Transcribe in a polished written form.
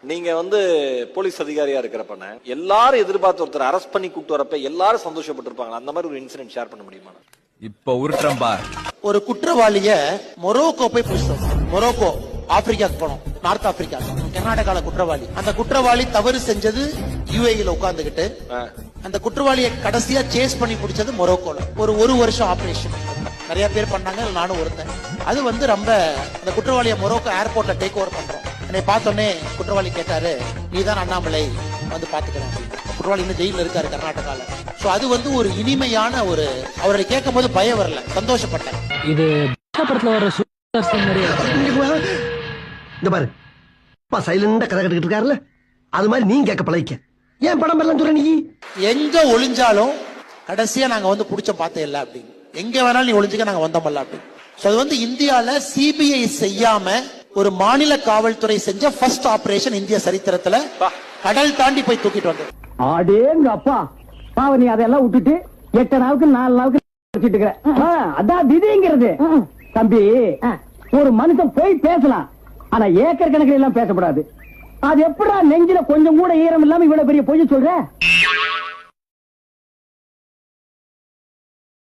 நீங்க போலீஸ் அதிகாரியா இருக்கிறப்ப எல்லாரும் எதிர்பார்த்து ஒருத்தர் அரெஸ்ட் பண்ணி கூட்டு வரப்ப எல்லாரும் சந்தோஷப்பட்டிருப்பாங்க. அந்த மாதிரி ஒரு இன்சிடென்ட் ஷேர் பண்ண முடியுமா? இப்ப உருட்டுறம்பா. ஒரு குற்றவாளிய மொரோக்கோ போய் பிடிச்சோம். மொரோக்கோ ஆப்பிரிக்காக்கு போனோம். நார்த் ஆப்பிரிக்கா, கர்நாடகால குற்றவாளி. அந்த குற்றவாளி தவறு செஞ்சது யுஏஇல உட்கார்ந்துகிட்டு, அந்த குற்றவாளியை கடைசியா சேஸ் பண்ணி பிடிச்சது மொரோக்கோல. ஒரு வருஷம் ஆபரேஷன் நிறைய பேர் பண்ணாங்க, நானும் ஒருத்தன். அது ரொம்ப அந்த குற்றவாளியை மொரோக்கோ ஏர்போர்ட்ல டேக் ஓவர் பண்றோம். என்னை பார்த்தோன்னே குற்றவாளி கேட்டாரு, நீதான் அண்ணாமலை, பாத்துக்கிறேன். குற்றவாளி இன்னும் ஜெயில இருக்காரு கர்நாடகால. சோ அது ஒரு இனிமையான அவரை கேட்கும் போது பயம் வரல, சந்தோஷப்பட்டேன். இது படத்துல வர இந்த பாரு சைலண்டா கதை கட்டிட்டு இருக்காருல்ல, அது மாதிரி நீங்க கேட்க பழகிக்க. ஏன் படம் எல்லாம் சொல்ற? நீ எங்க ஒளிஞ்சாலும் கடைசியா நாங்க புடிச்ச பார்த்தே இல்ல அப்படின்னு. எங்க வேணாலும் நீ ஒளிஞ்சுக்க, நாங்க வந்தோம்ல அப்படின்னு. அது இந்தியால சிபிஐ செய்யாம ஒரு மாநில காவல்துறை செஞ்ச ஃபர்ஸ்ட் ஆபரேஷன் இந்திய சரித்திரத்துல. கடல் தாண்டி போய் தூக்கிட்டு வந்தது. அடேங்க அப்பா, பாவ நீ அதெல்லாம் விட்டுட்டு 8 நாளுக்கு 4 நாளுக்கு அதான் விதிங்கிறது. தம்பி, ஒரு மனுஷன் போய் பேசலாம், ஆனா ஏக்கர் கணக்கில் எல்லாம் பேசப்படாது. அது எப்படா நெஞ்சில கொஞ்சம் கூட ஈரம் இல்லாம இவ்வளவு பெரிய பொய் சொல்ற?